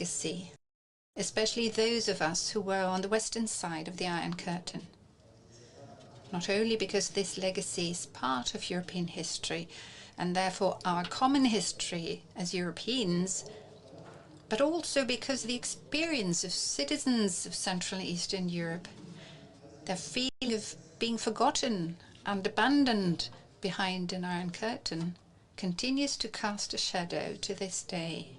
legacy, especially those of us who were on the Western side of the Iron Curtain. Not only because this legacy is part of European history, and therefore our common history as Europeans, but also because the experience of citizens of Central and Eastern Europe, their feeling of being forgotten and abandoned behind an Iron Curtain, continues to cast a shadow to this day.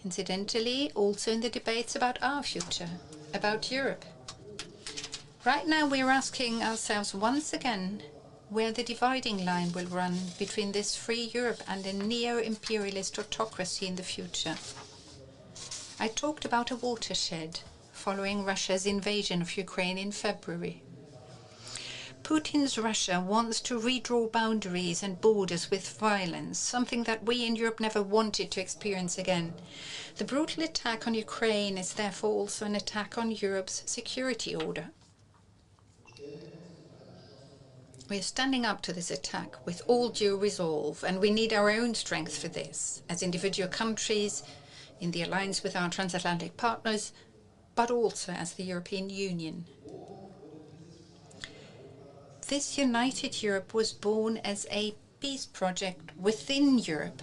Incidentally, also in the debates about our future, about Europe. Right now we're asking ourselves once again where the dividing line will run between this free Europe and a neo-imperialist autocracy in the future. I talked about a watershed following Russia's invasion of Ukraine in February. Putin's Russia wants to redraw boundaries and borders with violence, something that we in Europe never wanted to experience again. The brutal attack on Ukraine is therefore also an attack on Europe's security order. We are standing up to this attack with all due resolve, and we need our own strength for this, as individual countries, in the alliance with our transatlantic partners, but also as the European Union. This united Europe was born as a peace project within Europe.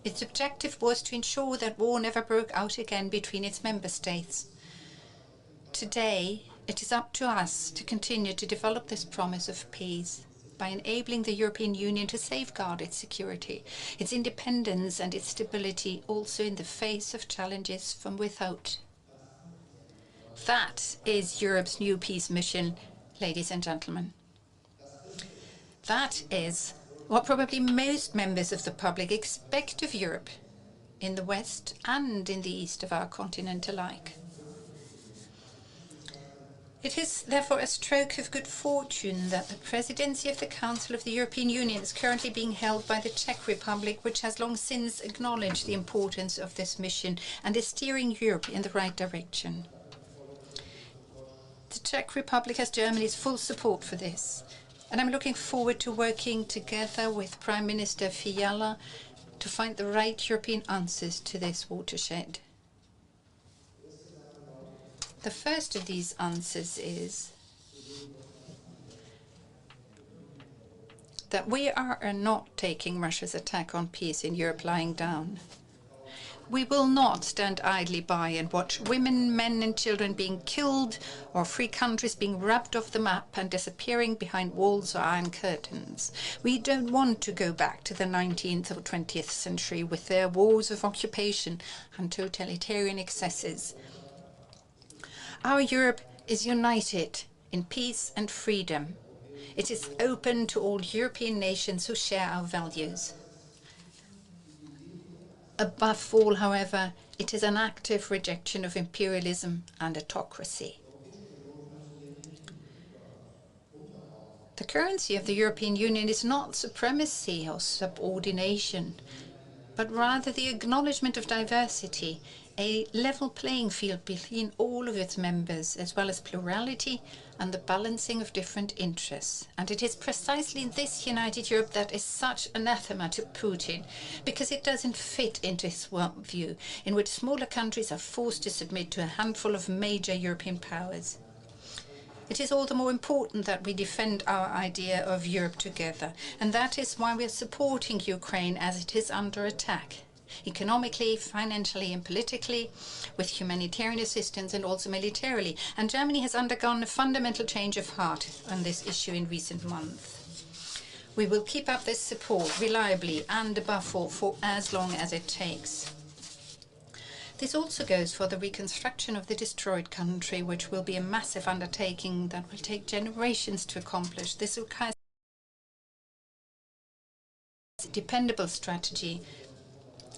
Its objective was to ensure that war never broke out again between its member states. Today, it is up to us to continue to develop this promise of peace by enabling the European Union to safeguard its security, its independence and its stability, also in the face of challenges from without. That is Europe's new peace mission, ladies and gentlemen. That is what probably most members of the public expect of Europe, in the West and in the East of our continent alike. It is therefore a stroke of good fortune that the presidency of the Council of the European Union is currently being held by the Czech Republic, which has long since acknowledged the importance of this mission and is steering Europe in the right direction. The Czech Republic has Germany's full support for this, and I'm looking forward to working together with Prime Minister Fiala to find the right European answers to this watershed. The first of these answers is that we are not taking Russia's attack on peace in Europe lying down. We will not stand idly by and watch women, men and children being killed or free countries being rubbed off the map and disappearing behind walls or iron curtains. We don't want to go back to the 19th or 20th century with their wars of occupation and totalitarian excesses. Our Europe is united in peace and freedom. It is open to all European nations who share our values. Above all, however, it is an active rejection of imperialism and autocracy. The currency of the European Union is not supremacy or subordination, but rather the acknowledgement of diversity, a level playing field between all of its members, as well as plurality and the balancing of different interests. And it is precisely this united Europe that is such anathema to Putin, because it doesn't fit into his worldview, in which smaller countries are forced to submit to a handful of major European powers. It is all the more important that we defend our idea of Europe together, and that is why we are supporting Ukraine as it is under attack, economically, financially and politically, with humanitarian assistance and also militarily. And Germany has undergone a fundamental change of heart on this issue in recent months. We will keep up this support reliably and above all for as long as it takes. This also goes for the reconstruction of the destroyed country, which will be a massive undertaking that will take generations to accomplish. This requires a dependable strategy.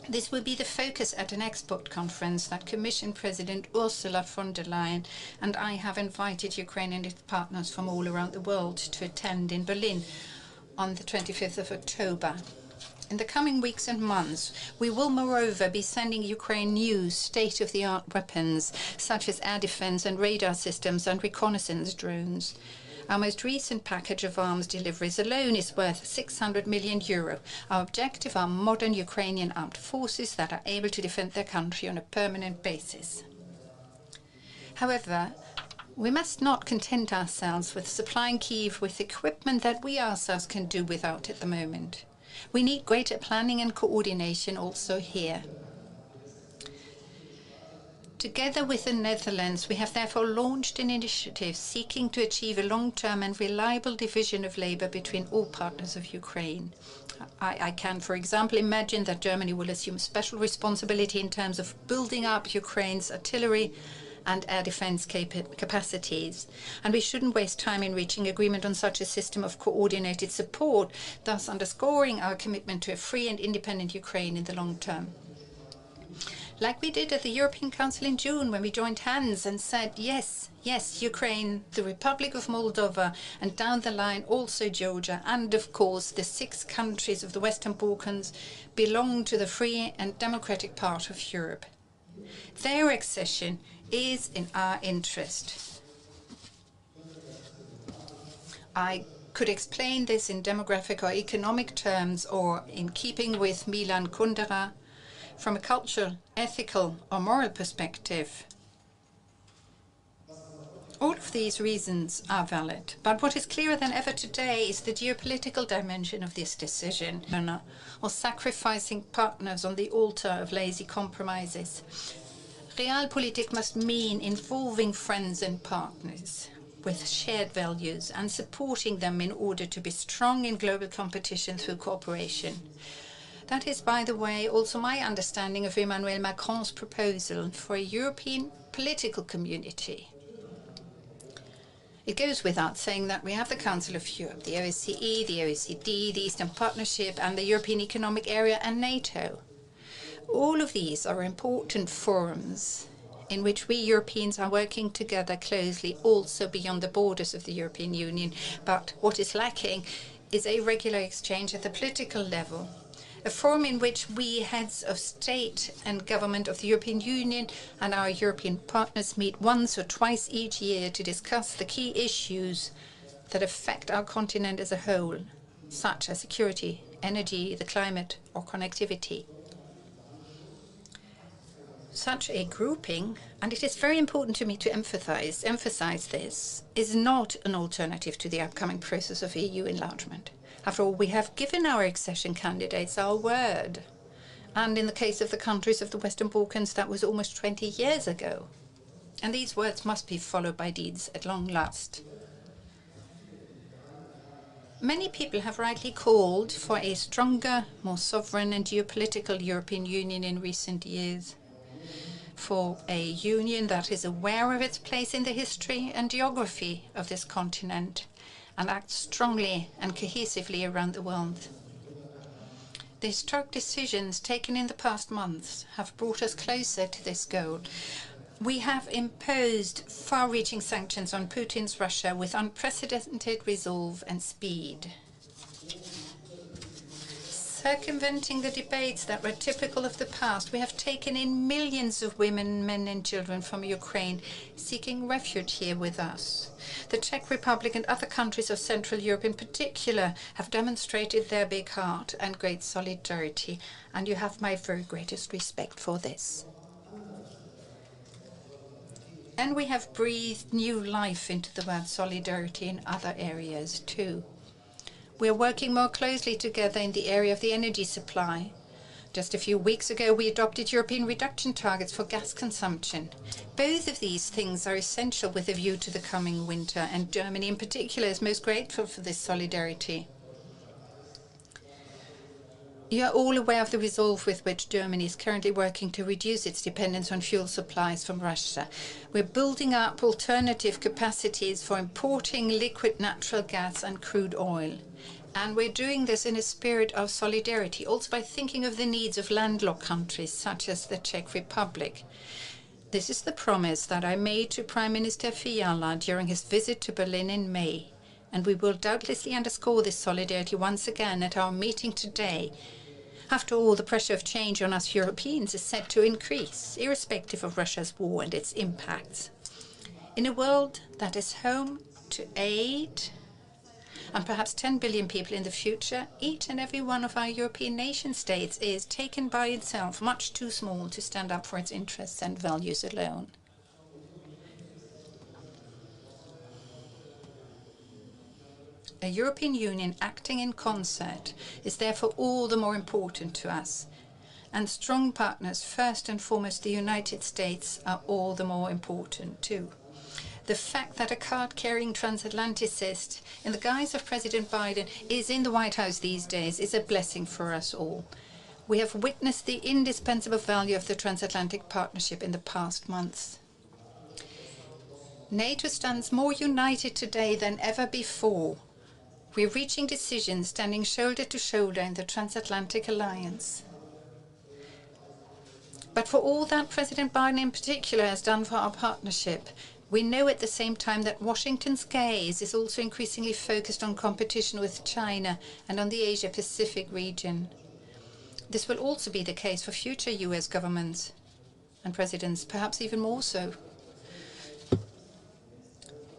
This will be the focus at an export conference that Commission President Ursula von der Leyen and I have invited Ukraine and its partners from all around the world to attend in Berlin on the 25th of October. In the coming weeks and months, we will moreover be sending Ukraine new state-of-the-art weapons, such as air defense and radar systems and reconnaissance drones. Our most recent package of arms deliveries alone is worth €600 million. Our objective are modern Ukrainian armed forces that are able to defend their country on a permanent basis. However, we must not content ourselves with supplying Kyiv with equipment that we ourselves can do without at the moment. We need greater planning and coordination also here. Together with the Netherlands, we have therefore launched an initiative seeking to achieve a long-term and reliable division of labour between all partners of Ukraine. I can, for example, imagine that Germany will assume special responsibility in terms of building up Ukraine's artillery and air defence capacities. And we shouldn't waste time in reaching agreement on such a system of coordinated support, thus underscoring our commitment to a free and independent Ukraine in the long term. Like we did at the European Council in June, when we joined hands and said, yes, Ukraine, the Republic of Moldova, and down the line also Georgia, and of course the 6 countries of the Western Balkans belong to the free and democratic part of Europe. Their accession is in our interest. I could explain this in demographic or economic terms, or in keeping with Milan Kundera, from a cultural, ethical or moral perspective. All of these reasons are valid, but what is clearer than ever today is the geopolitical dimension of this decision, or sacrificing partners on the altar of lazy compromises. Realpolitik must mean involving friends and partners with shared values and supporting them in order to be strong in global competition through cooperation. That is, by the way, also my understanding of Emmanuel Macron's proposal for a European political community. It goes without saying that we have the Council of Europe, the OSCE, the OECD, the Eastern Partnership, and the European Economic Area and NATO. All of these are important forums in which we Europeans are working together closely, also beyond the borders of the European Union. But what is lacking is a regular exchange at the political level, a forum in which we heads of state and government of the European Union and our European partners meet once or twice each year to discuss the key issues that affect our continent as a whole, such as security, energy, the climate, or connectivity. Such a grouping, and it is very important to me to emphasize this, is not an alternative to the upcoming process of EU enlargement. After all, we have given our accession candidates our word. And in the case of the countries of the Western Balkans, that was almost 20 years ago. And these words must be followed by deeds at long last. Many people have rightly called for a stronger, more sovereign and geopolitical European Union in recent years, for a union that is aware of its place in the history and geography of this continent and acts strongly and cohesively around the world. The historic decisions taken in the past months have brought us closer to this goal. We have imposed far-reaching sanctions on Putin's Russia with unprecedented resolve and speed. Circumventing the debates that were typical of the past, we have taken in millions of women, men and children from Ukraine seeking refuge here with us. The Czech Republic and other countries of Central Europe in particular have demonstrated their big heart and great solidarity, and you have my very greatest respect for this. And we have breathed new life into the word solidarity in other areas too. We are working more closely together in the area of the energy supply. Just a few weeks ago, we adopted European reduction targets for gas consumption. Both of these things are essential with a view to the coming winter, and Germany in particular is most grateful for this solidarity. You are all aware of the resolve with which Germany is currently working to reduce its dependence on fuel supplies from Russia. We're building up alternative capacities for importing liquid natural gas and crude oil. And we're doing this in a spirit of solidarity, also by thinking of the needs of landlocked countries such as the Czech Republic. This is the promise that I made to Prime Minister Fiala during his visit to Berlin in May. And we will doubtlessly underscore this solidarity once again at our meeting today. After all, the pressure of change on us Europeans is set to increase, irrespective of Russia's war and its impacts. In a world that is home to 8 and perhaps 10 billion people in the future, each and every one of our European nation states is, taken by itself, much too small to stand up for its interests and values alone. A European Union acting in concert is therefore all the more important to us, and strong partners, first and foremost the United States, are all the more important too. The fact that a card-carrying transatlanticist in the guise of President Biden is in the White House these days is a blessing for us all. We have witnessed the indispensable value of the transatlantic partnership in the past months. NATO stands more united today than ever before. We're reaching decisions standing shoulder to shoulder in the transatlantic alliance. But for all that President Biden in particular has done for our partnership, we know at the same time that Washington's gaze is also increasingly focused on competition with China and on the Asia-Pacific region. This will also be the case for future US governments and presidents, perhaps even more so.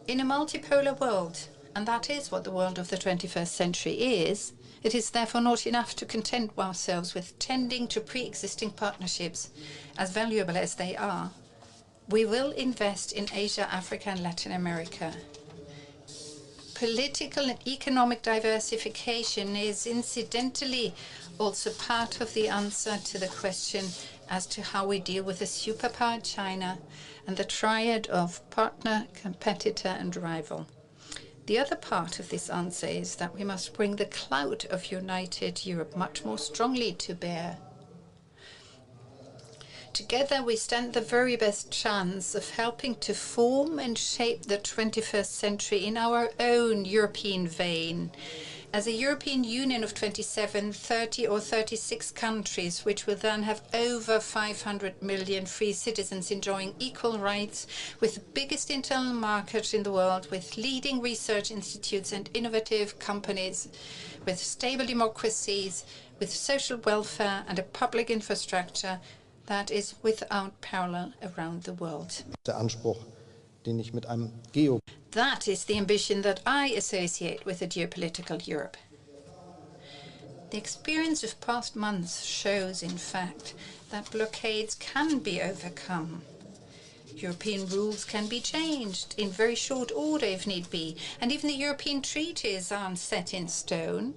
In a multipolar world, and that is what the world of the 21st century is, it is therefore not enough to content ourselves with tending to pre-existing partnerships, as valuable as they are. We will invest in Asia, Africa and Latin America. Political and economic diversification is incidentally also part of the answer to the question as to how we deal with a superpower China and the triad of partner, competitor and rival. The other part of this answer is that we must bring the clout of united Europe much more strongly to bear. Together we stand the very best chance of helping to form and shape the 21st century in our own European vein, as a European Union of 27, 30 or 36 countries, which will then have over 500 million free citizens enjoying equal rights, with the biggest internal market in the world, with leading research institutes and innovative companies, with stable democracies, with social welfare and a public infrastructure that is without parallel around the world. That is the ambition that I associate with a geopolitical Europe. The experience of past months shows, in fact, that blockades can be overcome. European rules can be changed in very short order if need be, and even the European treaties aren't set in stone.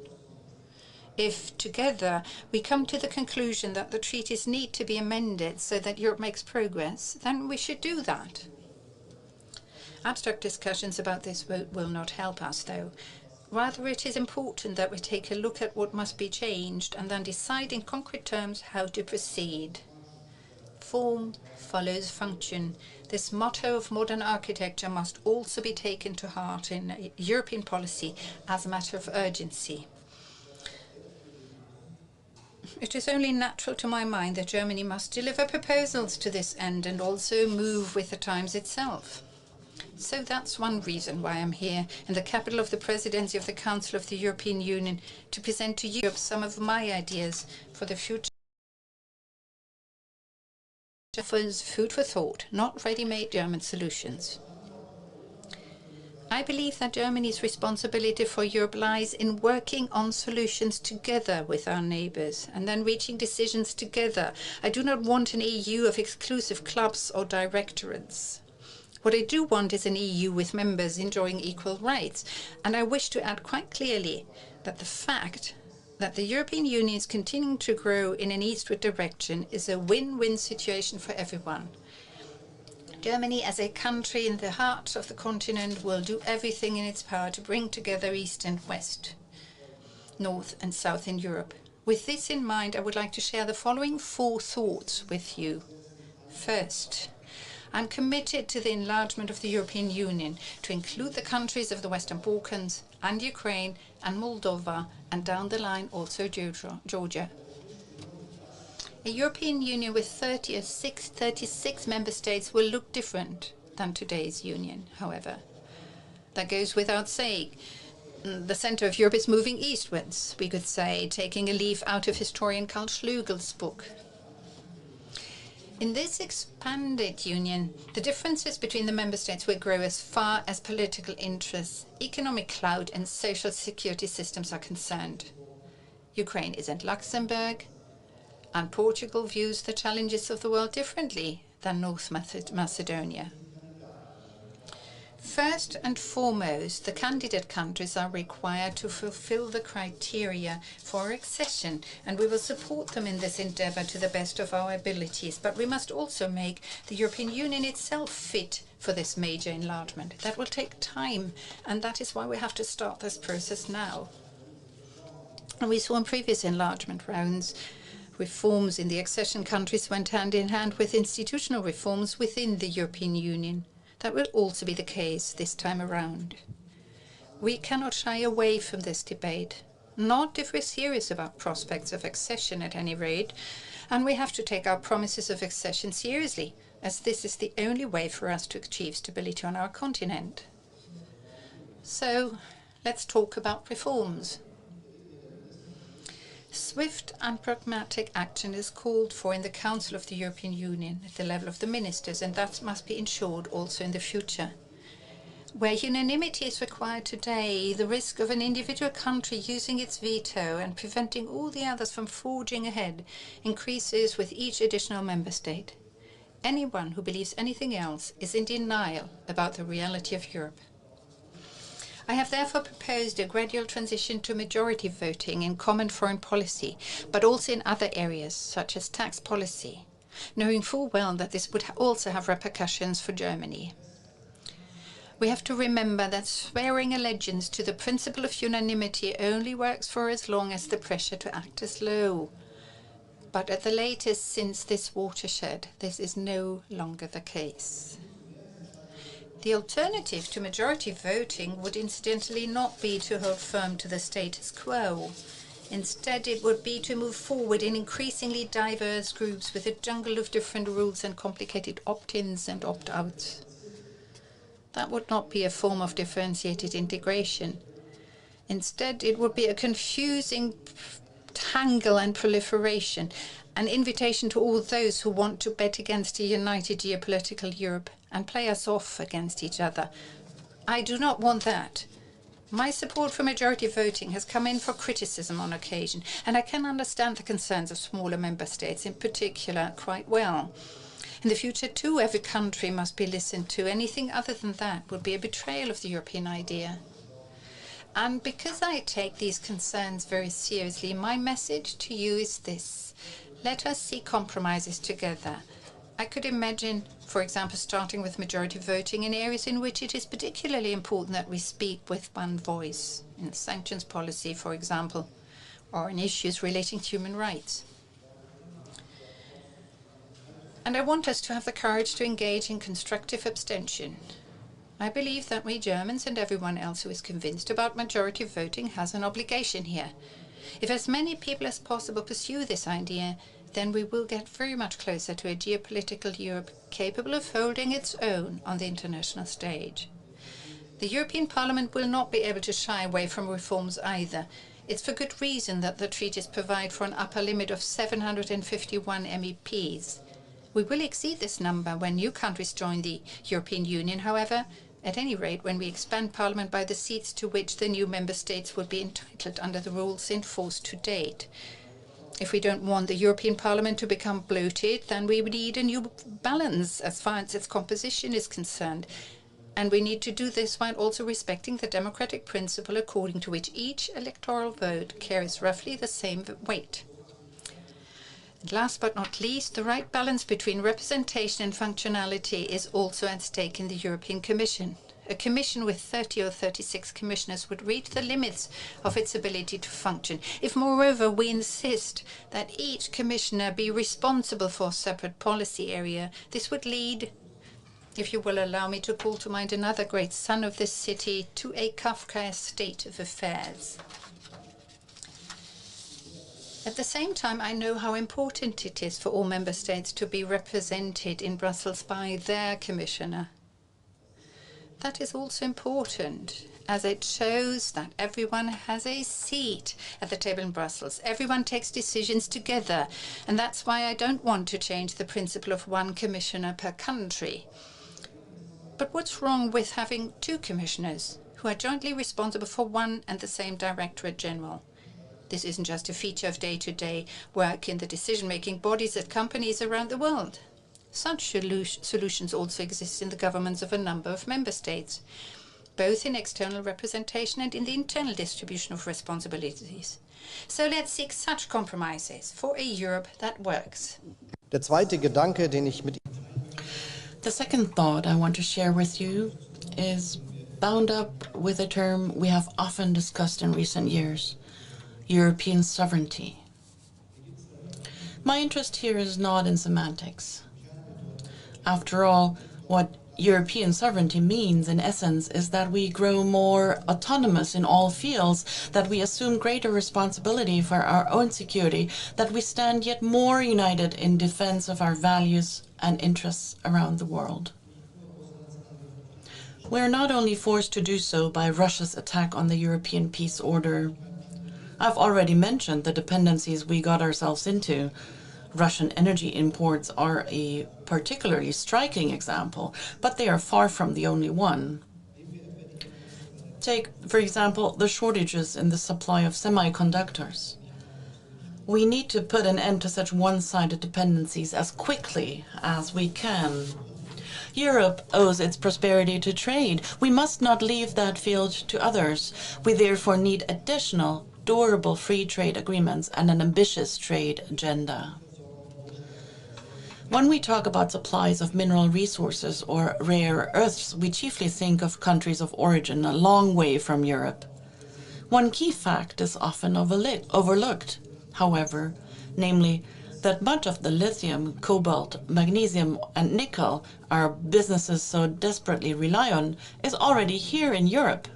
If together we come to the conclusion that the treaties need to be amended so that Europe makes progress, then we should do that. Abstract discussions about this will not help us, though. Rather, it is important that we take a look at what must be changed and then decide in concrete terms how to proceed. Form follows function. This motto of modern architecture must also be taken to heart in European policy as a matter of urgency. It is only natural to my mind that Germany must deliver proposals to this end and also move with the times itself. So that's one reason why I'm here in the capital of the Presidency of the Council of the European Union to present to Europe some of my ideas for the future. Offers food for thought, not ready-made German solutions. I believe that Germany's responsibility for Europe lies in working on solutions together with our neighbours and then reaching decisions together. I do not want an EU of exclusive clubs or directorates. What I do want is an EU with members enjoying equal rights. And I wish to add quite clearly that the fact that the European Union is continuing to grow in an eastward direction is a win-win situation for everyone. Germany, as a country in the heart of the continent, will do everything in its power to bring together East and West, North and South in Europe. With this in mind, I would like to share the following 4 thoughts with you. First, I'm committed to the enlargement of the European Union to include the countries of the Western Balkans and Ukraine and Moldova, and down the line also Georgia. A European Union with 36 member states will look different than today's union, however. That goes without saying. The centre of Europe is moving eastwards, we could say, taking a leaf out of historian Karl-Schlügel's book. In this expanded union, the differences between the member states will grow as far as political interests, economic clout and social security systems are concerned. Ukraine isn't Luxembourg, and Portugal views the challenges of the world differently than North Macedonia. First and foremost, the candidate countries are required to fulfill the criteria for accession, and we will support them in this endeavour to the best of our abilities. But we must also make the European Union itself fit for this major enlargement. That will take time, and that is why we have to start this process now. And we saw in previous enlargement rounds, reforms in the accession countries went hand in hand with institutional reforms within the European Union. That will also be the case this time around. We cannot shy away from this debate, not if we're serious about prospects of accession at any rate, and we have to take our promises of accession seriously, as this is the only way for us to achieve stability on our continent. So, let's talk about reforms. Swift and pragmatic action is called for in the Council of the European Union at the level of the ministers, and that must be ensured also in the future. Where unanimity is required today, the risk of an individual country using its veto and preventing all the others from forging ahead increases with each additional member state. Anyone who believes anything else is in denial about the reality of Europe. I have therefore proposed a gradual transition to majority voting in common foreign policy, but also in other areas, such as tax policy, knowing full well that this would also have repercussions for Germany. We have to remember that swearing allegiance to the principle of unanimity only works for as long as the pressure to act is low. But at the latest since this watershed, this is no longer the case. The alternative to majority voting would incidentally not be to hold firm to the status quo. Instead, it would be to move forward in increasingly diverse groups with a jungle of different rules and complicated opt-ins and opt-outs. That would not be a form of differentiated integration. Instead, it would be a confusing tangle and proliferation, an invitation to all those who want to bet against a united geopolitical Europe and play us off against each other. I do not want that. My support for majority voting has come in for criticism on occasion, and I can understand the concerns of smaller member states in particular quite well. In the future, too, every country must be listened to. Anything other than that would be a betrayal of the European idea. And because I take these concerns very seriously, my message to you is this. Let us seek compromises together. I could imagine, for example, starting with majority voting in areas in which it is particularly important that we speak with one voice, in sanctions policy, for example, or in issues relating to human rights. And I want us to have the courage to engage in constructive abstention. I believe that we Germans and everyone else who is convinced about majority voting has an obligation here. If as many people as possible pursue this idea, then we will get very much closer to a geopolitical Europe capable of holding its own on the international stage. The European Parliament will not be able to shy away from reforms either. It's for good reason that the treaties provide for an upper limit of 751 MEPs. We will exceed this number when new countries join the European Union, however, at any rate when we expand Parliament by the seats to which the new member states would be entitled under the rules in force to date. If we don't want the European Parliament to become bloated, then we need a new balance as far as its composition is concerned. And we need to do this while also respecting the democratic principle according to which each electoral vote carries roughly the same weight. And last but not least, the right balance between representation and functionality is also at stake in the European Commission. A commission with 30 or 36 commissioners would reach the limits of its ability to function. If, moreover, we insist that each commissioner be responsible for a separate policy area, this would lead, if you will allow me to call to mind another great son of this city, to a Kafkaesque state of affairs. At the same time, I know how important it is for all member states to be represented in Brussels by their commissioner. that is also important, as it shows that everyone has a seat at the table in Brussels. Everyone takes decisions together, and that's why I don't want to change the principle of one commissioner per country. But what's wrong with having two commissioners who are jointly responsible for one and the same Directorate General? This isn't just a feature of day-to-day work in the decision-making bodies at companies around the world. Such solutions also exist in the governments of a number of member states, both in external representation and in the internal distribution of responsibilities. So let's seek such compromises for a Europe that works. Der zweite Gedanke, den ich mit The second thought I want to share with you is bound up with a term we have often discussed in recent years: European sovereignty. My interest here is not in semantics. After all, what European sovereignty means, in essence, is that we grow more autonomous in all fields, that we assume greater responsibility for our own security, that we stand yet more united in defense of our values and interests around the world. We are not only forced to do so by Russia's attack on the European peace order. I've already mentioned the dependencies we got ourselves into. Russian energy imports are a particularly striking example, but they are far from the only one. Take, for example, the shortages in the supply of semiconductors. We need to put an end to such one-sided dependencies as quickly as we can. Europe owes its prosperity to trade. We must not leave that field to others. We therefore need additional, durable free trade agreements and an ambitious trade agenda. When we talk about supplies of mineral resources or rare earths, we chiefly think of countries of origin a long way from Europe. One key fact is often overlooked, however, namely that much of the lithium, cobalt, magnesium, and nickel our businesses so desperately rely on is already here in Europe.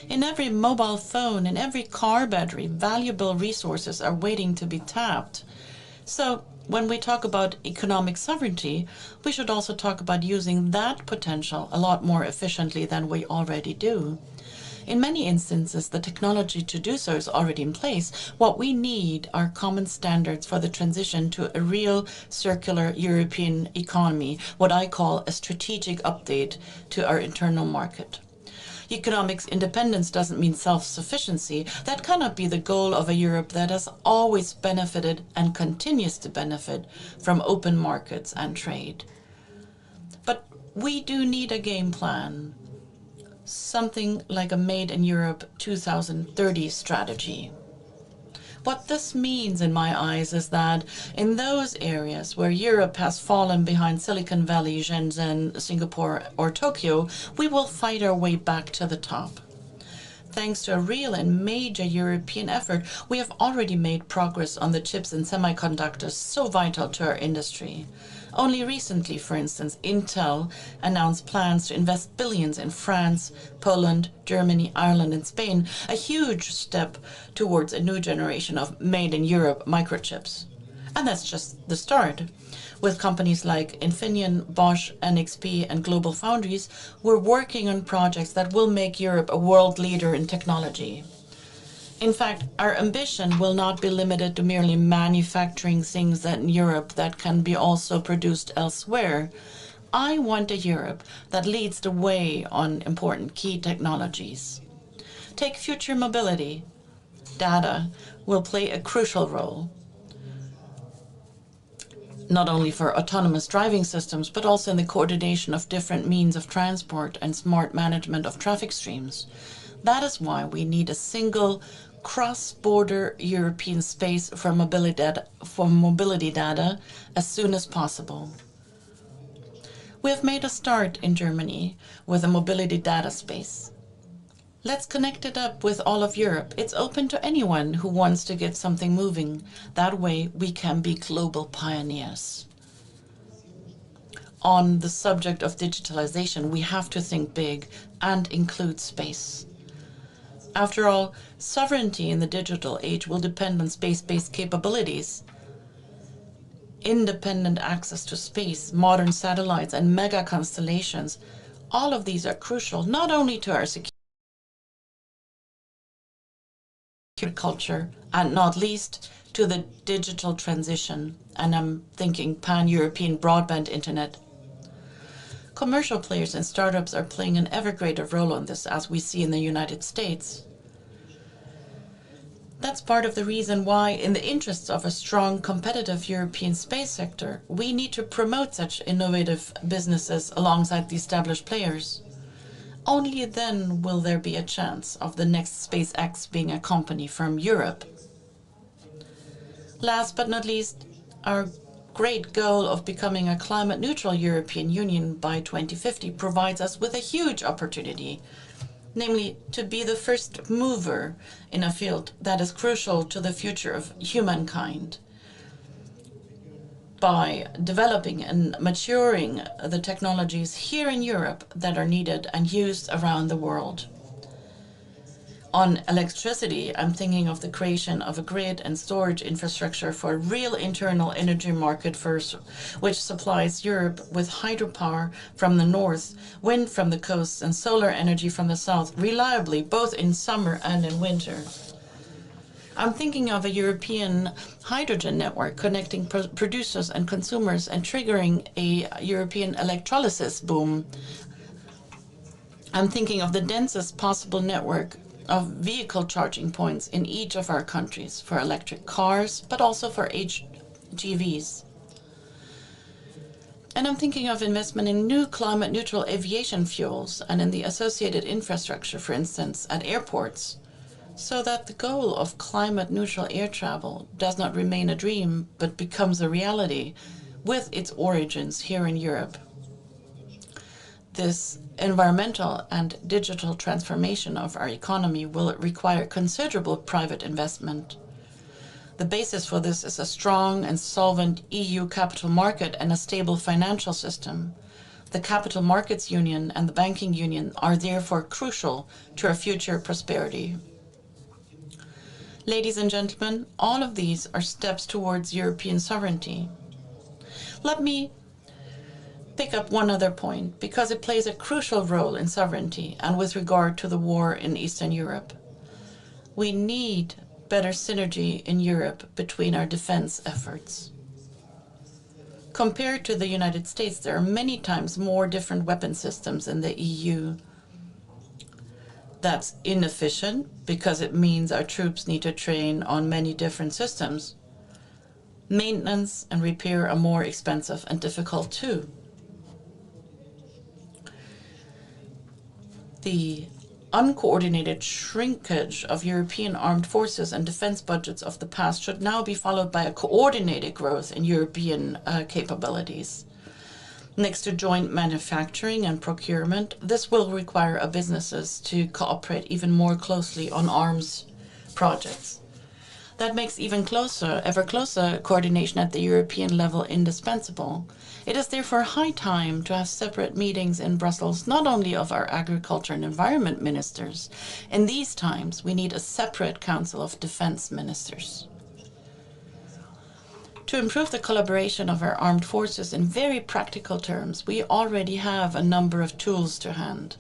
In every mobile phone, in every car battery, valuable resources are waiting to be tapped. So, when we talk about economic sovereignty, we should also talk about using that potential a lot more efficiently than we already do. In many instances, the technology to do so is already in place. What we need are common standards for the transition to a real circular European economy, what I call a strategic update to our internal market. Economic independence doesn't mean self-sufficiency. That cannot be the goal of a Europe that has always benefited and continues to benefit from open markets and trade. But we do need a game plan, something like a Made in Europe 2030 strategy. What this means in my eyes is that in those areas where Europe has fallen behind Silicon Valley, Shenzhen, Singapore, or Tokyo, we will fight our way back to the top. Thanks to a real and major European effort, we have already made progress on the chips and semiconductors so vital to our industry. Only recently, for instance, Intel announced plans to invest billions in France, Poland, Germany, Ireland, and Spain, a huge step towards a new generation of made-in-Europe microchips. And that's just the start. With companies like Infineon, Bosch, NXP, and Global Foundries, we're working on projects that will make Europe a world leader in technology. In fact, our ambition will not be limited to merely manufacturing things in Europe that can be also produced elsewhere. I want a Europe that leads the way on important key technologies. Take future mobility. Data will play a crucial role, not only for autonomous driving systems, but also in the coordination of different means of transport and smart management of traffic streams. That is why we need a single cross-border European space for mobility data as soon as possible. We have made a start in Germany with a mobility data space. Let's connect it up with all of Europe. It's open to anyone who wants to get something moving. That way we can be global pioneers. On the subject of digitalization, we have to think big and include space. After all, sovereignty in the digital age will depend on space-based capabilities. Independent access to space, modern satellites, and mega constellations All of these are crucial, not only to our security culture, and not least to the digital transition, and I'm thinking pan-European broadband internet. Commercial players and startups are playing an ever greater role on this, as we see in the United States. That's part of the reason why, in the interests of a strong, competitive European space sector, we need to promote such innovative businesses alongside the established players. Only then will there be a chance of the next SpaceX being a company from Europe. Last but not least, our great goal of becoming a climate-neutral European Union by 2050 provides us with a huge opportunity, namely to be the first mover in a field that is crucial to the future of humankind. By developing and maturing the technologies here in Europe that are needed and used around the world. On electricity, I'm thinking of the creation of a grid and storage infrastructure for a real internal energy market which supplies Europe with hydropower from the north, wind from the coasts, and solar energy from the south reliably, both in summer and in winter. I'm thinking of a European hydrogen network connecting producers and consumers and triggering a European electrolysis boom. I'm thinking of the densest possible network of vehicle charging points in each of our countries for electric cars, but also for HGVs. And I'm thinking of investment in new climate-neutral aviation fuels and in the associated infrastructure, for instance, at airports, so that the goal of climate-neutral air travel does not remain a dream, but becomes a reality with its origins here in Europe. This environmental and digital transformation of our economy will require considerable private investment. The basis for this is a strong and solvent EU capital market and a stable financial system. The Capital Markets Union and the Banking Union are therefore crucial to our future prosperity. Ladies and gentlemen, all of these are steps towards European sovereignty. Let me pick up one other point, because it plays a crucial role in sovereignty and with regard to the war in Eastern Europe. We need better synergy in Europe between our defense efforts. Compared to the United States, there are many times more different weapon systems in the EU. That's inefficient because it means our troops need to train on many different systems. Maintenance and repair are more expensive and difficult too. The uncoordinated shrinkage of European armed forces and defense budgets of the past should now be followed by a coordinated growth in European capabilities. Next to joint manufacturing and procurement, this will require our businesses to cooperate even more closely on arms projects. That makes ever closer coordination at the European level indispensable. It is therefore high time to have separate meetings in Brussels, not only of our agriculture and environment ministers. In these times, we need a separate Council of Defense Ministers. To improve the collaboration of our armed forces in very practical terms, we already have a number of tools to hand.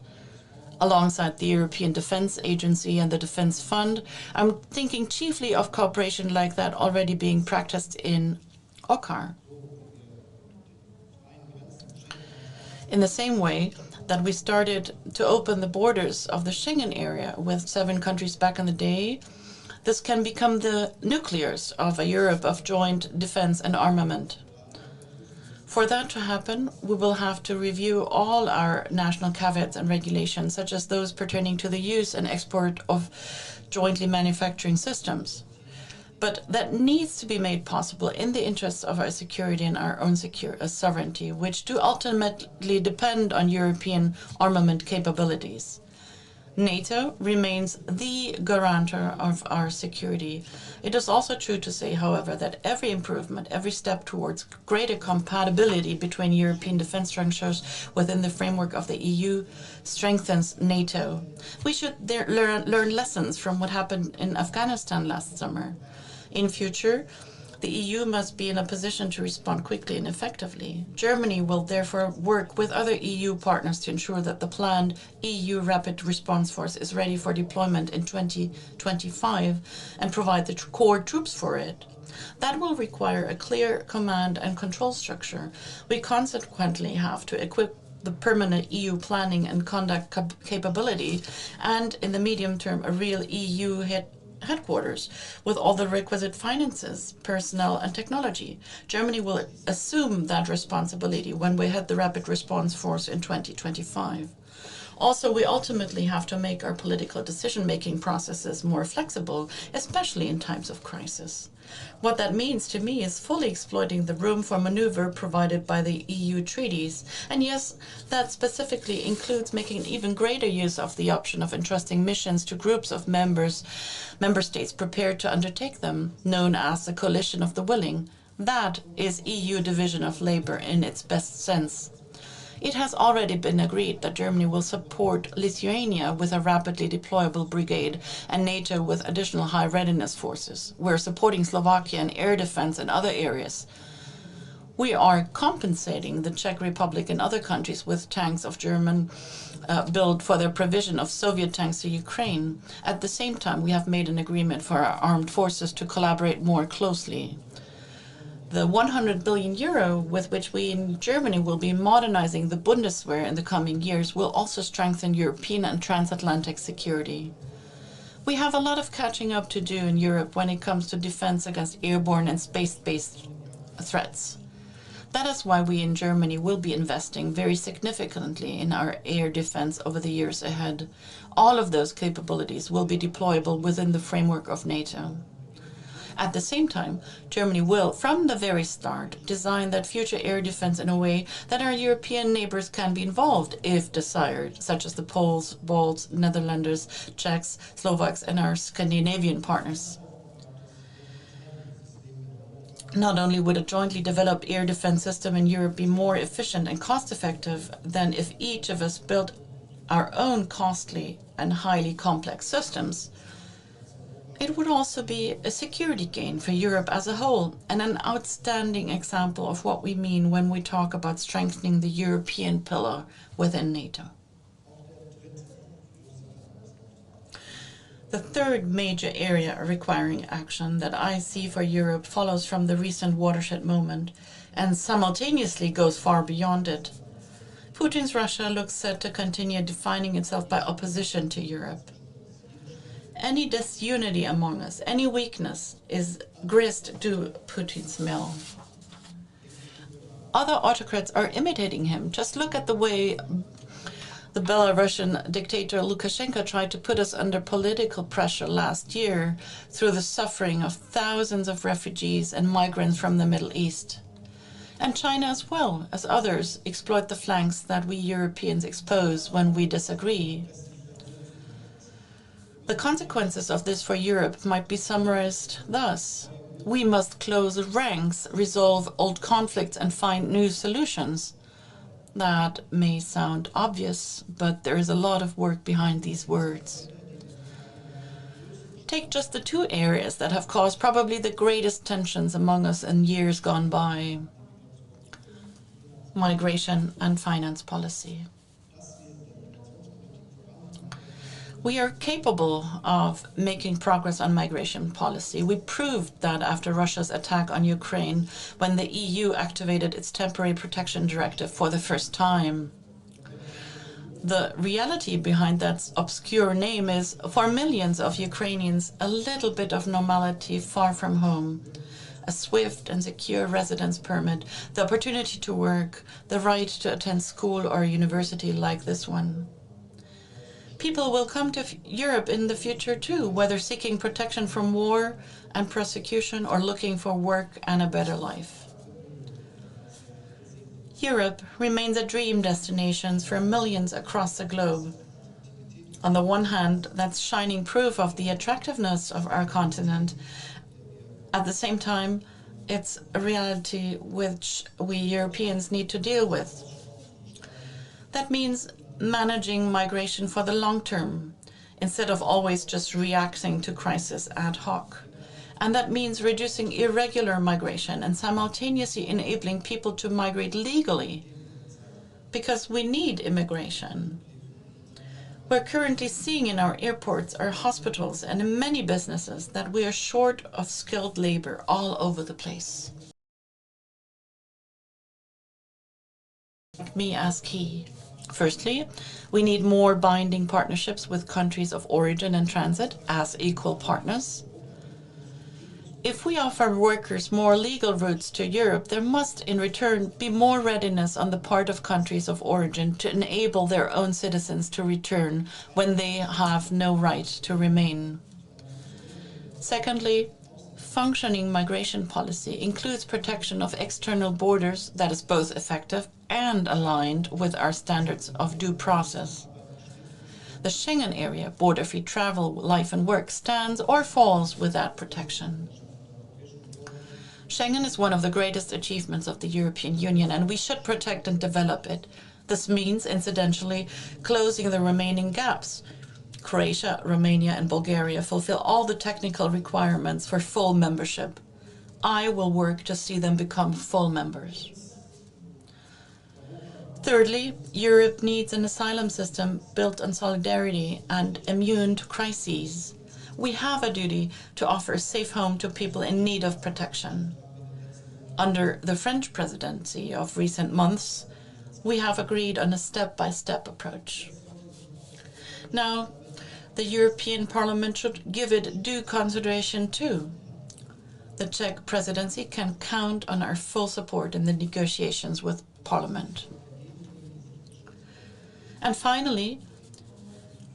Alongside the European Defence Agency and the Defence Fund, I'm thinking chiefly of cooperation like that already being practiced in OCCAR. In the same way that we started to open the borders of the Schengen area with 7 countries back in the day, this can become the nucleus of a Europe of joint defense and armament. For that to happen, we will have to review all our national caveats and regulations, such as those pertaining to the use and export of jointly manufacturing systems. But that needs to be made possible in the interests of our security and our own sovereignty, which do ultimately depend on European armament capabilities. NATO remains the guarantor of our security. It is also true to say, however, that every improvement, every step towards greater compatibility between European defense structures within the framework of the EU strengthens NATO. We should learn lessons from what happened in Afghanistan last summer. In future, The EU must be in a position to respond quickly and effectively. Germany will therefore work with other EU partners to ensure that the planned EU Rapid Response Force is ready for deployment in 2025 and provide the core troops for it. That will require a clear command and control structure. We consequently have to equip the permanent EU planning and conduct capability, and in the medium term, a real EU headquarters with all the requisite finances, personnel, and technology. Germany will assume that responsibility when we head the Rapid Response Force in 2025. Also, we ultimately have to make our political decision-making processes more flexible, especially in times of crisis. What that means to me is fully exploiting the room for maneuver provided by the EU treaties. And yes, that specifically includes making even greater use of the option of entrusting missions to groups of member states prepared to undertake them, known as the coalition of the willing. That is EU division of labor in its best sense. It has already been agreed that Germany will support Lithuania with a rapidly deployable brigade and NATO with additional high readiness forces. We're supporting Slovakia in air defense and other areas. We are compensating the Czech Republic and other countries with tanks of German build for their provision of Soviet tanks to Ukraine. At the same time, we have made an agreement for our armed forces to collaborate more closely. The 100 billion euro with which we in Germany will be modernizing the Bundeswehr in the coming years will also strengthen European and transatlantic security. We have a lot of catching up to do in Europe when it comes to defense against airborne and space-based threats. That is why we in Germany will be investing very significantly in our air defense over the years ahead. All of those capabilities will be deployable within the framework of NATO. At the same time, Germany will, from the very start, design that future air defense in a way that our European neighbors can be involved if desired, such as the Poles, Balts, Netherlanders, Czechs, Slovaks, and our Scandinavian partners. Not only would a jointly developed air defense system in Europe be more efficient and cost-effective than if each of us built our own costly and highly complex systems, it would also be a security gain for Europe as a whole and an outstanding example of what we mean when we talk about strengthening the European pillar within NATO. The third major area requiring action that I see for Europe follows from the recent watershed moment and simultaneously goes far beyond it. Putin's Russia looks set to continue defining itself by opposition to Europe. Any disunity among us, any weakness, is grist to Putin's mill. Other autocrats are imitating him. Just look at the way the Belarusian dictator Lukashenko tried to put us under political pressure last year through the suffering of thousands of refugees and migrants from the Middle East. And China as well as others exploit the flanks that we Europeans expose when we disagree. The consequences of this for Europe might be summarized thus. We must close ranks, resolve old conflicts, and find new solutions. That may sound obvious, but there is a lot of work behind these words. Take just the two areas that have caused probably the greatest tensions among us in years gone by: migration and finance policy. We are capable of making progress on migration policy. We proved that after Russia's attack on Ukraine, when the EU activated its temporary protection directive for the first time. The reality behind that obscure name is, for millions of Ukrainians, a little bit of normality far from home. A swift and secure residence permit, the opportunity to work, the right to attend school or university like this one. People will come to Europe in the future too, whether seeking protection from war and persecution or looking for work and a better life. Europe remains a dream destination for millions across the globe. On the one hand, that's shining proof of the attractiveness of our continent. At the same time, it's a reality which we Europeans need to deal with. That means managing migration for the long term, instead of always just reacting to crisis ad hoc. And that means reducing irregular migration and simultaneously enabling people to migrate legally, because we need immigration. We're currently seeing in our airports, our hospitals, and in many businesses that we are short of skilled labor all over the place. Me as key. Firstly, we need more binding partnerships with countries of origin and transit as equal partners. If we offer workers more legal routes to Europe, there must in return be more readiness on the part of countries of origin to enable their own citizens to return when they have no right to remain. Secondly, functioning migration policy includes protection of external borders that is both effective and aligned with our standards of due process. The Schengen area, border-free travel, life and work, stands or falls with that protection. Schengen is one of the greatest achievements of the European Union, and we should protect and develop it. This means, incidentally, closing the remaining gaps. Croatia, Romania, and Bulgaria fulfill all the technical requirements for full membership. I will work to see them become full members. Thirdly, Europe needs an asylum system built on solidarity and immune to crises. We have a duty to offer a safe home to people in need of protection. Under the French presidency of recent months, we have agreed on a step-by-step approach. Now, the European Parliament should give it due consideration too. The Czech presidency can count on our full support in the negotiations with Parliament. And finally,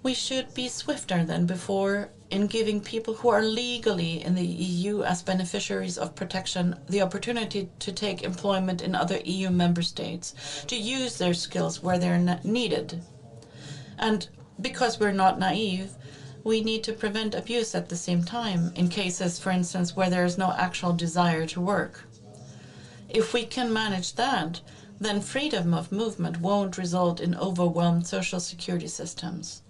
we should be swifter than before in giving people who are legally in the EU as beneficiaries of protection the opportunity to take employment in other EU member states, to use their skills where they're needed. And because we're not naive, we need to prevent abuse at the same time, in cases, for instance, where there is no actual desire to work. If we can manage that, then freedom of movement won't result in overwhelmed social security systems.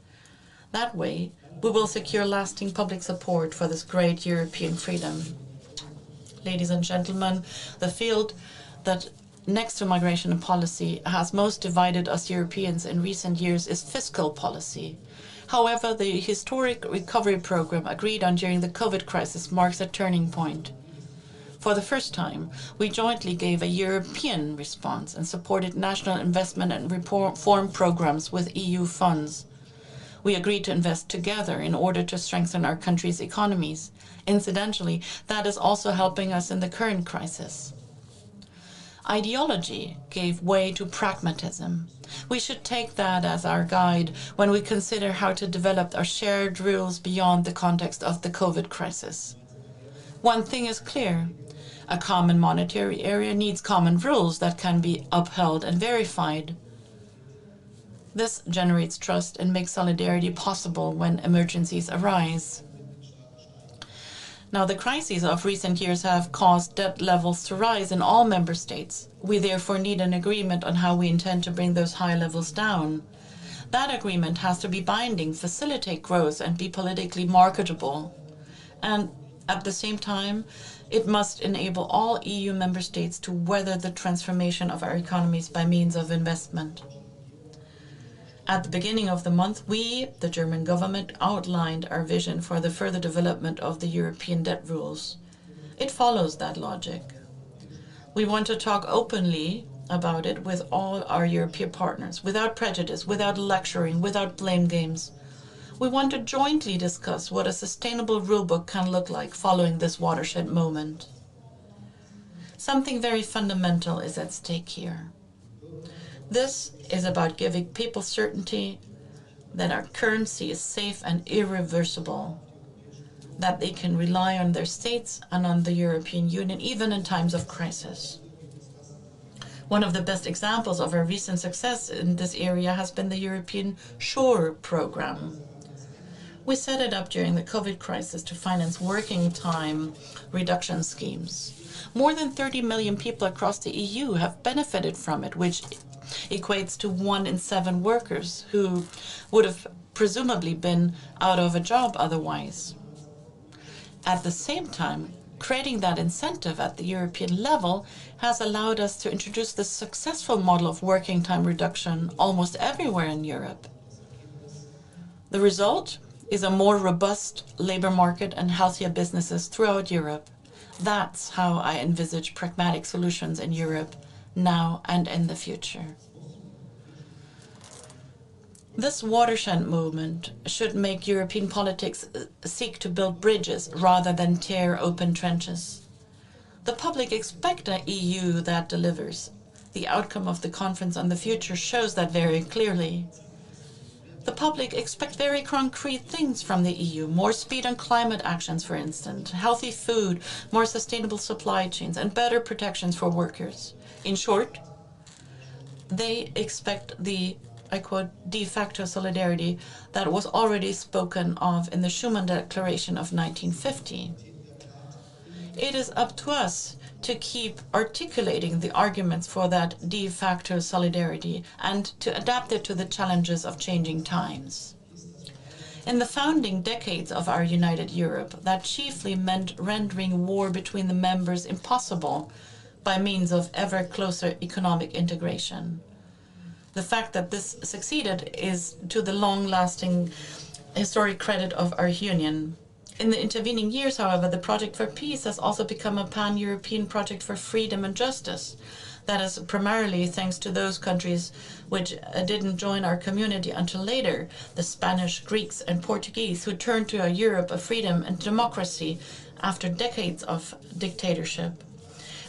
That way, we will secure lasting public support for this great European freedom. Ladies and gentlemen, the field that next to migration and policy has most divided us Europeans in recent years is fiscal policy. However, the historic recovery program agreed on during the COVID crisis marks a turning point. For the first time, we jointly gave a European response and supported national investment and reform programs with EU funds. We agreed to invest together in order to strengthen our country's economies. Incidentally, that is also helping us in the current crisis. Ideology gave way to pragmatism. We should take that as our guide when we consider how to develop our shared rules beyond the context of the COVID crisis. One thing is clear. A common monetary area needs common rules that can be upheld and verified. This generates trust and makes solidarity possible when emergencies arise. Now, the crises of recent years have caused debt levels to rise in all member states. We therefore need an agreement on how we intend to bring those high levels down. That agreement has to be binding, facilitate growth, and be politically marketable. And at the same time, it must enable all EU member states to weather the transformation of our economies by means of investment. At the beginning of the month, we, the German government, outlined our vision for the further development of the European debt rules. It follows that logic. We want to talk openly about it with all our European partners, without prejudice, without lecturing, without blame games. We want to jointly discuss what a sustainable rulebook can look like following this watershed moment. Something very fundamental is at stake here. This is about giving people certainty that our currency is safe and irreversible, that they can rely on their states and on the European Union even in times of crisis. One of the best examples of our recent success in this area has been the European SURE program. We set it up during the COVID crisis to finance working time reduction schemes. More than 30 million people across the EU have benefited from it, which equates to 1 in 7 workers who would have presumably been out of a job otherwise. At the same time, creating that incentive at the European level has allowed us to introduce the successful model of working time reduction almost everywhere in Europe. The result is a more robust labor market and healthier businesses throughout Europe. That's how I envisage pragmatic solutions in Europe now and in the future. This watershed movement should make European politics seek to build bridges rather than tear open trenches. The public expect an EU that delivers. The outcome of the Conference on the Future shows that very clearly. The public expect very concrete things from the EU, more speed on climate actions, for instance, healthy food, more sustainable supply chains, and better protections for workers. In short, they expect the, I quote, de facto solidarity that was already spoken of in the Schuman Declaration of 1950. It is up to us to keep articulating the arguments for that de facto solidarity and to adapt it to the challenges of changing times. In the founding decades of our united Europe, that chiefly meant rendering war between the members impossible by means of ever closer economic integration. The fact that this succeeded is to the long-lasting historic credit of our union. In the intervening years, however, the project for peace has also become a pan-European project for freedom and justice. That is primarily thanks to those countries which didn't join our community until later, the Spanish, Greeks, and Portuguese, who turned to a Europe of freedom and democracy after decades of dictatorship.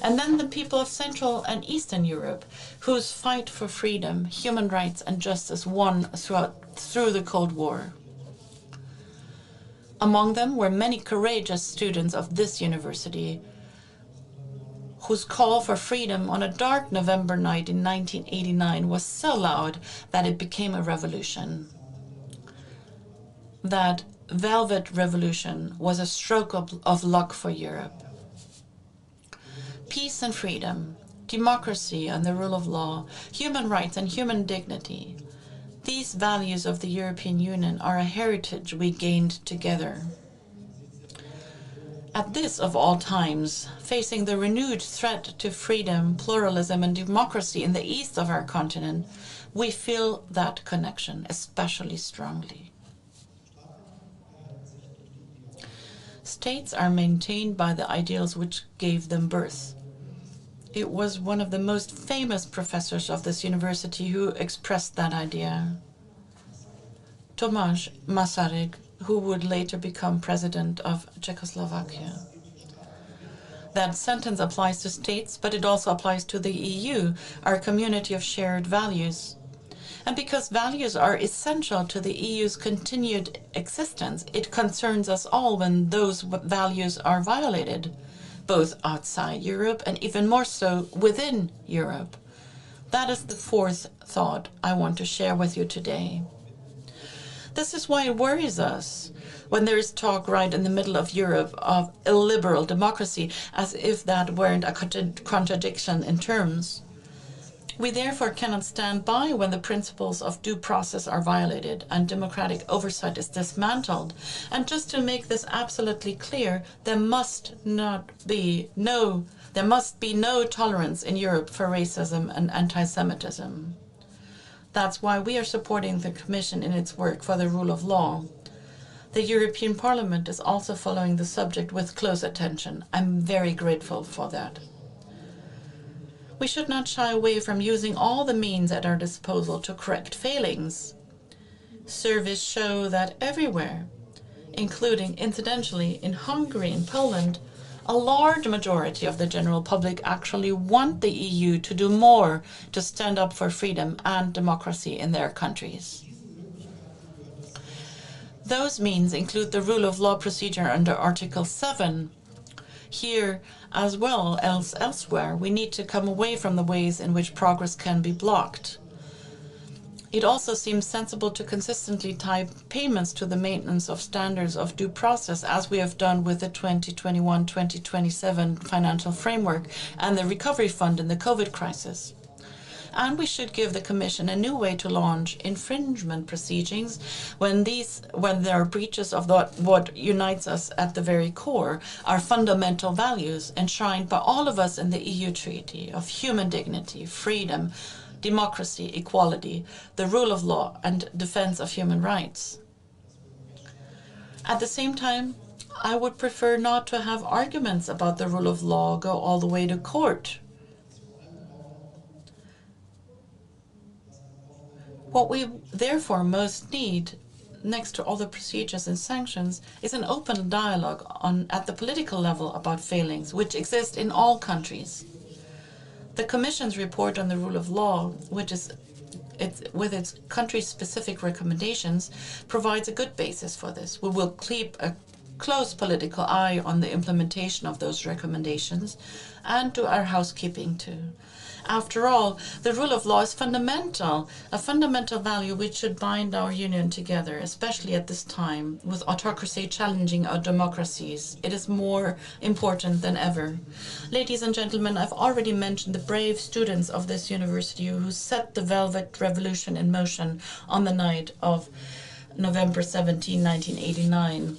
And then the people of Central and Eastern Europe, whose fight for freedom, human rights, and justice won through the Cold War. Among them were many courageous students of this university, whose call for freedom on a dark November night in 1989 was so loud that it became a revolution. That velvet revolution was a stroke of luck for Europe. Peace and freedom, democracy and the rule of law, human rights and human dignity. These values of the European Union are a heritage we gained together. At this, of all times, facing the renewed threat to freedom, pluralism, and democracy in the east of our continent, we feel that connection especially strongly. States are maintained by the ideals which gave them birth. It was one of the most famous professors of this university who expressed that idea. Tomáš Masaryk, who would later become president of Czechoslovakia. That sentence applies to states, but it also applies to the EU, our community of shared values. And because values are essential to the EU's continued existence, it concerns us all when those values are violated, both outside Europe and even more so within Europe. That is the fourth thought I want to share with you today. This is why it worries us when there is talk right in the middle of Europe of illiberal democracy, as if that weren't a contradiction in terms. We therefore cannot stand by when the principles of due process are violated and democratic oversight is dismantled. And just to make this absolutely clear, there must be no tolerance in Europe for racism and anti-Semitism. That's why we are supporting the Commission in its work for the rule of law. The European Parliament is also following the subject with close attention. I'm very grateful for that. We should not shy away from using all the means at our disposal to correct failings. Surveys show that everywhere, including incidentally in Hungary and Poland, a large majority of the general public actually want the EU to do more to stand up for freedom and democracy in their countries. Those means include the rule of law procedure under Article 7. Here, as well as elsewhere, we need to come away from the ways in which progress can be blocked. It also seems sensible to consistently tie payments to the maintenance of standards of due process, as we have done with the 2021-2027 financial framework and the recovery fund in the COVID crisis. And we should give the Commission a new way to launch infringement proceedings when there are breaches of what unites us at the very core, our fundamental values enshrined by all of us in the EU Treaty of human dignity, freedom, democracy, equality, the rule of law, and defense of human rights. At the same time, I would prefer not to have arguments about the rule of law go all the way to court. What we therefore most need, next to all the procedures and sanctions, is an open dialogue at the political level about failings, which exist in all countries. The Commission's report on the rule of law, with its country-specific recommendations, provides a good basis for this. We will keep a close political eye on the implementation of those recommendations and do our housekeeping too. After all, the rule of law is fundamental, a fundamental value which should bind our union together, especially at this time, with autocracy challenging our democracies. It is more important than ever. Ladies and gentlemen, I've already mentioned the brave students of this university who set the Velvet Revolution in motion on the night of November 17, 1989.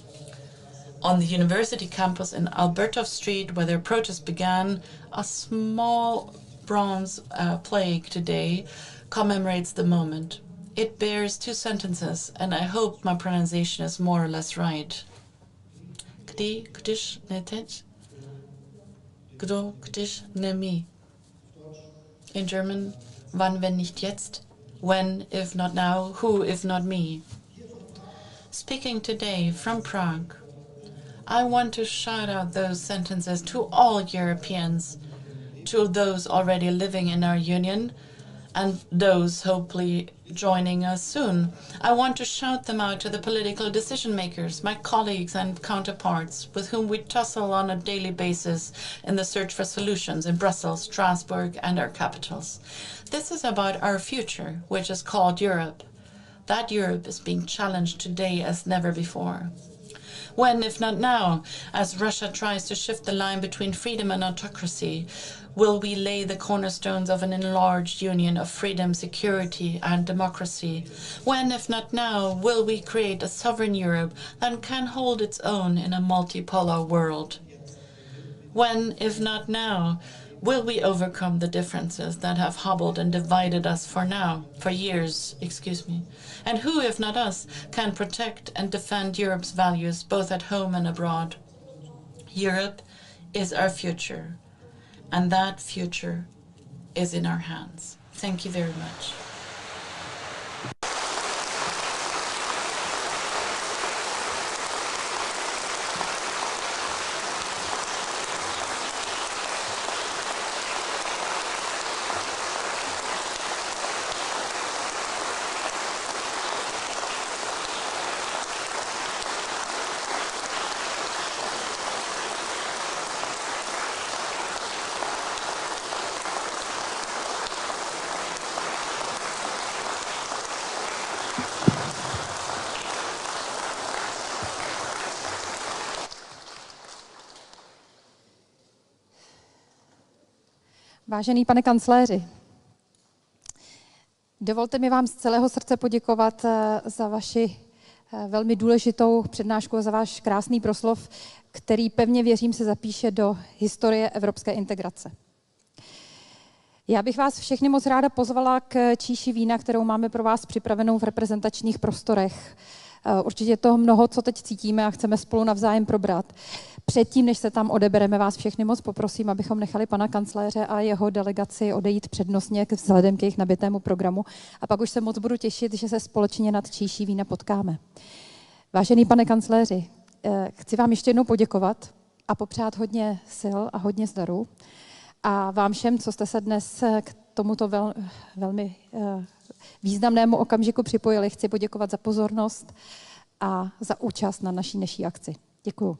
On the university campus in Albertov Street, where their protest began, a small bronze plaque today commemorates the moment. It bears two sentences, and I hope my pronunciation is more or less right. Kdy, když ne teď, kdo, když ne my. In German, wann, wenn nicht jetzt? When, if not now? Who, if not me? Speaking today from Prague, I want to shout out those sentences to all Europeans, to those already living in our union and those hopefully joining us soon. I want to shout them out to the political decision makers, my colleagues and counterparts with whom we tussle on a daily basis in the search for solutions in Brussels, Strasbourg, and our capitals. This is about our future, which is called Europe. That Europe is being challenged today as never before. When, if not now, as Russia tries to shift the line between freedom and autocracy, will we lay the cornerstones of an enlarged union of freedom, security, and democracy? When, if not now, will we create a sovereign Europe that can hold its own in a multipolar world? When, if not now, will we overcome the differences that have hobbled and divided us for years? And who, if not us, can protect and defend Europe's values both at home and abroad? Europe is our future, and that future is in our hands. Thank you very much. Vážený pane kancléři, dovolte mi vám z celého srdce poděkovat za vaši velmi důležitou přednášku a za váš krásný proslov, který pevně věřím se zapíše do historie evropské integrace. Já bych vás všechny moc ráda pozvala k číši vína, kterou máme pro vás připravenou v reprezentačních prostorech. Určitě je toho mnoho, co teď cítíme a chceme spolu navzájem probrat. Předtím, než se tam odebereme, vás všechny moc poprosím, abychom nechali pana kancléře a jeho delegaci odejít přednostně vzhledem k jejich nabitému programu. A pak už se moc budu těšit, že se společně nad číší vína potkáme. Vážený pane kancléři, chci vám ještě jednou poděkovat a popřát hodně sil a hodně zdaru. A vám všem, co jste se dnes k tomuto velmi významnému okamžiku připojili, chci poděkovat za pozornost a za účast na naší dnešní akci. Děkuju.